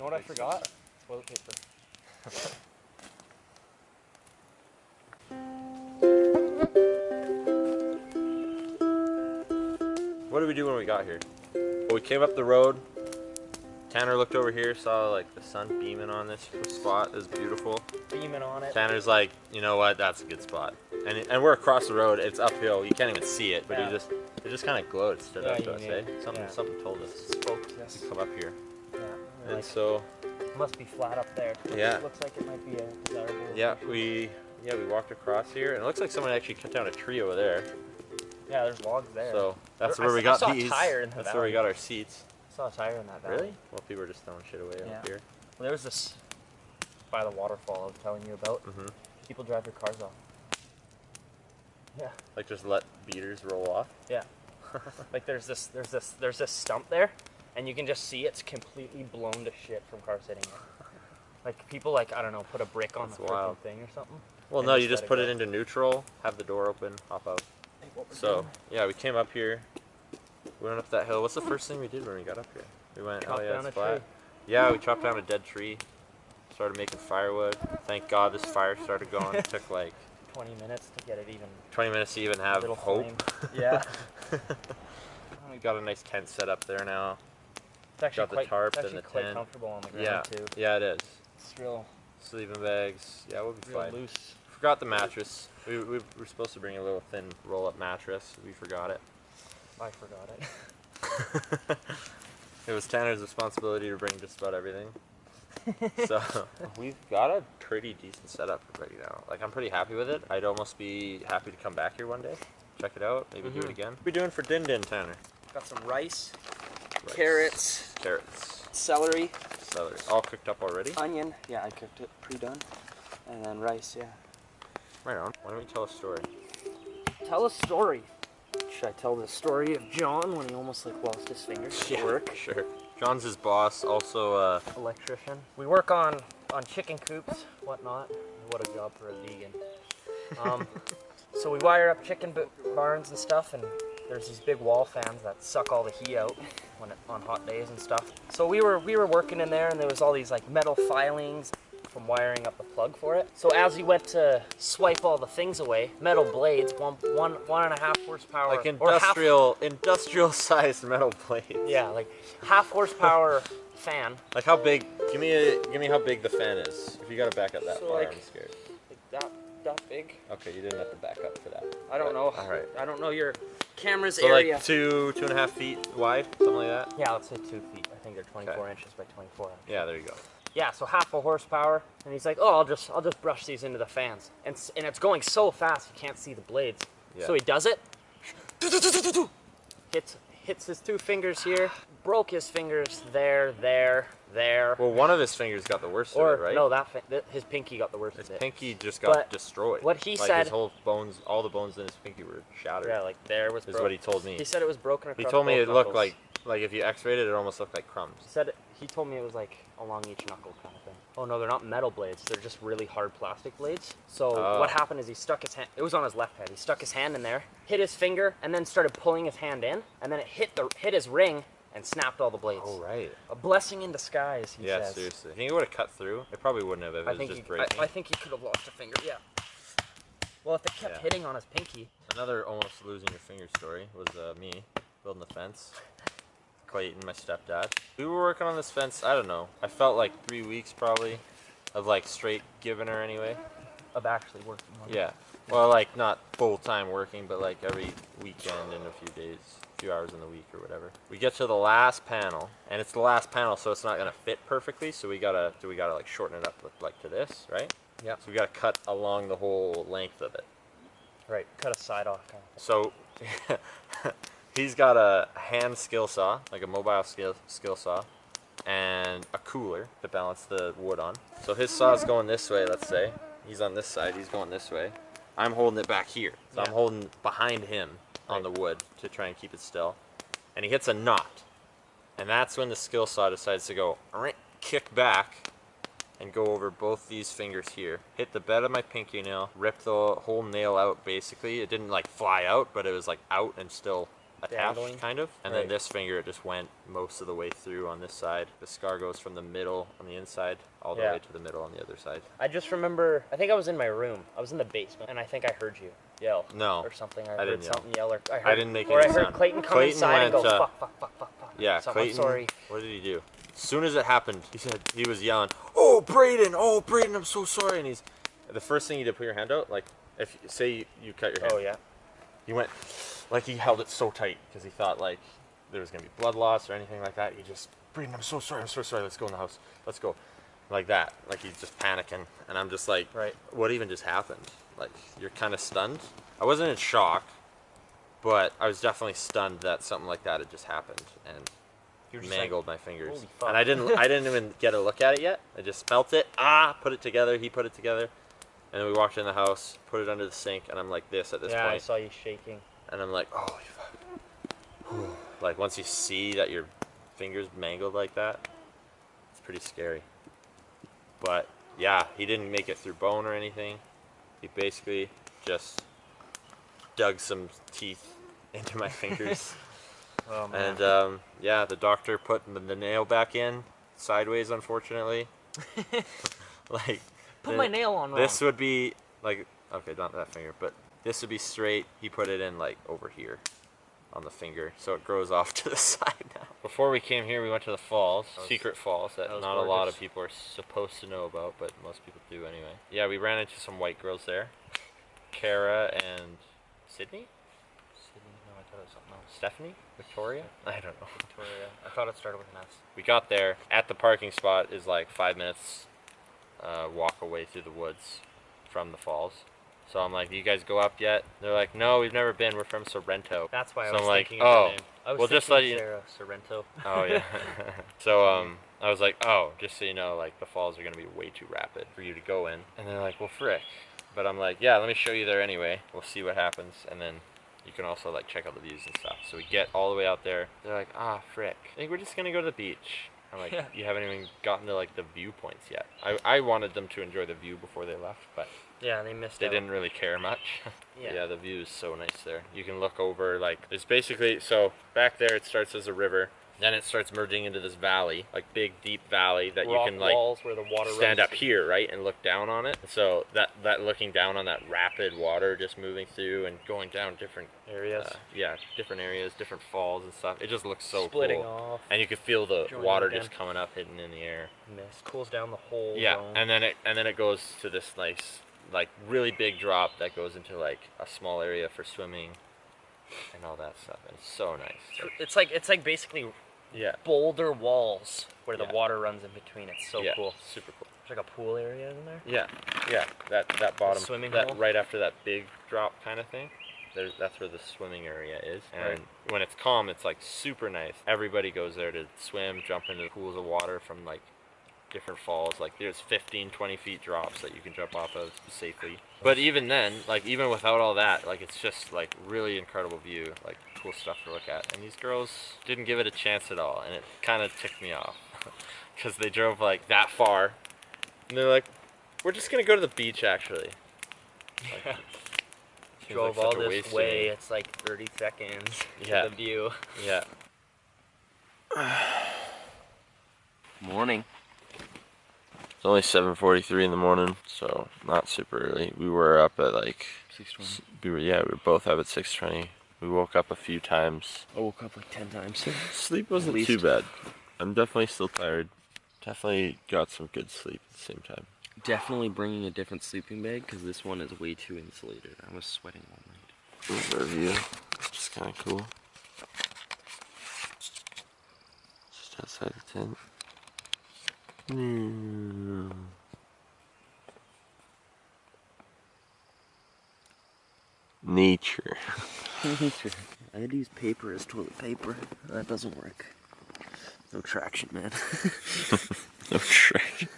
know what I forgot? Toilet paper. What did we do when we got here? Well, we came up the road. Tanner looked over here, saw like the sun beaming on this spot. It was beautiful. Beaming on it. Tanner's like, you know what? That's a good spot. And we're across the road. It's uphill. You can't even see it, but it just kind of glowed. It stood out to us, eh? Something told us. Spoke, yes. To come up here. Yeah. And like, so. It must be flat up there. Yeah. It looks like it might be a desirable. Yeah, we walked across here, and it looks like someone actually cut down a tree over there. Yeah, there's logs there. So that's where we got these. A tire in the that's valley. where we got our seats. I saw a tire in that valley. Really? Well, people are just throwing shit away up here. Well, there was this by the waterfall I was telling you about. Mm-hmm. People drive their cars off. Yeah. Like just let beaters roll off. Yeah. Like there's this stump there, and you can just see it's completely blown to shit from cars hitting it. Like people like, I don't know, put a brick on the freaking thing or something. Well, no, you just put it into neutral, have the door open, hop out. So yeah, we came up here. We went up that hill. What's the first thing we did when we got up here? We went, chopped down it's flat. Yeah, we chopped down a dead tree. Started making firewood. Thank God this fire started going. It took like 20 minutes to get it even. 20 minutes to even have hope. Yeah. We got a nice tent set up there now. It's actually got the tarp and the quite tent. comfortable on the ground too. Yeah, it is. It's real. Sleeping bags. Yeah, we'll be fine. Loose. Forgot the mattress. We were supposed to bring a little thin roll-up mattress. We forgot it. I forgot it. It was Tanner's responsibility to bring just about everything. So we've got a pretty decent setup right now. Like I'm pretty happy with it. I'd almost be happy to come back here one day, check it out, maybe do it again. What are we doing for din din, Tanner? Got some rice. Carrots, celery, all cooked up already. Onion, yeah, I cooked it pre-done, and then rice, yeah. Right on. Why don't we tell a story? Tell a story. Should I tell the story of John when he almost like lost his fingers at work? Sure. John's his boss, also electrician. We work on chicken coops, whatnot. What a job for a vegan. So we wire up chicken barns and stuff, and there's these big wall fans that suck all the heat out on hot days and stuff. So we were working in there, and there was all these like metal filings from wiring up the plug for it. So as he went to swipe all the things away, metal blades, one and a half horsepower, like industrial sized metal blades. Yeah, like half horsepower fan. Like how big? Give me how big the fan is. If you gotta back up that far, like, I'm scared. Like that big. Okay, you didn't have to back up for that. I don't know. All right. I don't know your camera's so area. Like 2.5 feet wide, something like that. Yeah, let's say 2 feet. I think they're 24 inches by 24. Actually. Yeah, there you go. Yeah, so half a horsepower, and he's like, "Oh, I'll just brush these into the fans," and it's going so fast you can't see the blades. Yeah. So he does it. Hits his 2 fingers here. Broke his fingers there. Well, one of his fingers got the worst of it, right? No, his pinky got the worst of it. His pinky just got destroyed. What he like said, his whole bones, all the bones in his pinky were shattered. Yeah, like there was. Is what he told me. He said it was broken across. He told me it knuckles. looked like if you X-rayed it, it almost looked like crumbs. He told me it was like along each knuckle kind of thing. Oh no, they're not metal blades. They're just really hard plastic blades. So what happened is he stuck his hand. It was on his left hand. He stuck his hand in there, hit his finger, and then started pulling his hand in, and then it hit his ring and snapped all the blades. Oh right. A blessing in disguise, he says. Yeah, seriously. You think it would have cut through? It probably wouldn't have if it was just breaking. I think he could have lost a finger. Yeah. Well, if it kept hitting on his pinky. Another almost losing your finger story was me building the fence. Clayton, my stepdad. We were working on this fence, I don't know. I felt like 3 weeks probably of like straight giving her anyway. Of actually working on it. Yeah. Well, like not full-time working, but like every weekend and a few days, a few hours in the week or whatever. We get to the last panel, and it's the last panel, so it's not gonna fit perfectly, so we gotta like shorten it up like to this, right? Yeah. So we gotta cut along the whole length of it. Right, cut a side off kind of thing. So he's got a hand skill saw, like a mobile skill saw, and a cooler to balance the wood on. So his saw's going this way, let's say. He's on this side, he's going this way. I'm holding it back here. So I'm holding behind him on the wood to try and keep it still. And he hits a knot. And that's when the skill saw decides to go kick back and go over both these fingers here. Hit the bed of my pinky nail, rip the whole nail out basically. It didn't like fly out, but it was like out and still attached, kind of. And then Right. this finger, it just went most of the way through on this side. The scar goes from the middle on the inside all the way to the middle on the other side. I just remember, I think I was in my room. I was in the basement, and I think I heard you yell. No. Or something. I didn't heard yell. something yell. Or I didn't make or any I heard sound. Clayton come Clayton inside and go, went, fuck. Yeah, So Clayton, I'm sorry. What did he do? As soon as it happened, he was yelling, oh, Brayden, I'm so sorry. And the first thing he did, put your hand out, like, if, say you cut your hand. Oh, yeah. He went, like, he held it so tight, because he thought, like, there was going to be blood loss or anything like that. He just, Brayden, I'm so sorry, let's go in the house, let's go. Like that, like he's just panicking. And I'm just like, right. What even just happened? Like, you're kind of stunned. I wasn't in shock, but I was definitely stunned that something like that had just happened. And mangled my fingers. Holy fuck. And I didn't even get a look at it yet. I just felt it. Put it together. He put it together. And then we walked in the house, put it under the sink, and I'm like this at this point. Yeah, I saw you shaking. And I'm like, oh, fuck. Like, once you see that your fingers mangled like that, it's pretty scary. But yeah, he didn't make it through bone or anything. He basically just dug some teeth into my fingers. Oh, man. And yeah, the doctor put the nail back in sideways, unfortunately. Like, Put my nail on wrong. this would be like, okay, not that finger, but this would be straight. He put it in like over here on the finger, so it grows off to the side now. Before we came here, we went to the falls, secret falls that not a lot of people are supposed to know about, but most people do anyway. Yeah, we ran into some white girls there. Kara and Sydney? No, I thought it was something else. Stephanie? Victoria? I don't know. Victoria. I thought it started with an S. We got there. At the parking spot is like 5 minutes walk away through the woods from the falls. So I'm like, do you guys go up yet? They're like, no, we've never been. We're from Sorrento. That's why So I was I'm like, thinking of your name. I was well, just thinking let you- Sarah Sorrento. Oh, yeah. So I was like, oh, just so you know, like, the falls are going to be way too rapid for you to go in. And they're like, well, frick. But I'm like, yeah, let me show you there anyway. We'll see what happens. And then you can also, like, check out the views and stuff. So we get all the way out there. They're like, frick. I think we're just going to go to the beach. I'm like, Yeah. You haven't even gotten to, like, the viewpoints yet. I wanted them to enjoy the view before they left, but Yeah, they missed they out. didn't really care much. Yeah. Yeah, the view is so nice there. You can look over, like, there's basically, so back there it starts as a river. Then it starts merging into this valley, like big, deep valley that Rock you can, like, walls where the water stand runs up here, right, and look down on it. So that looking down on that rapid water just moving through and going down different areas. different areas, different falls and stuff. It just looks so Splitting cool. off. And you can feel the Joining water again. just coming up, hitting in the air. Mist cools down the whole Yeah, zone. and then it goes to this nice, like, really big drop that goes into, like, a small area for swimming and all that stuff. And it's so nice. It's like basically Yeah. boulder walls where the Yeah. water runs in between. It's so Yeah, cool. super cool. There's like a pool area in there. Yeah. That bottom, swimming that hole? right after that big drop kind of thing. That's where the swimming area is. And Right. when it's calm, it's like super nice. Everybody goes there to swim, jump into pools of water from like different falls. Like there's 15, 20 feet drops that you can jump off of safely. But even then, like even without all that, like it's just like really incredible view, like cool stuff to look at. And these girls didn't give it a chance at all, and it kind of ticked me off because they drove like that far, and they're like, "We're just gonna go to the beach, actually." Like, seems Drove like all such a this waste of way. me. It's like 30 seconds. Yeah. To the view. Yeah. Morning. It's only 7:43 in the morning, so not super early. We were up at like 6:20. we were both up at 6:20. We woke up a few times. I woke up like 10 times. Sleep wasn't least. too bad. I'm definitely still tired. Definitely got some good sleep at the same time. Definitely bringing a different sleeping bag because this one is way too insulated. I was sweating all night. This is our view, which is kind of cool. Just outside the tent. Nature. I had to use paper as toilet paper. That doesn't work. No traction, man. No traction.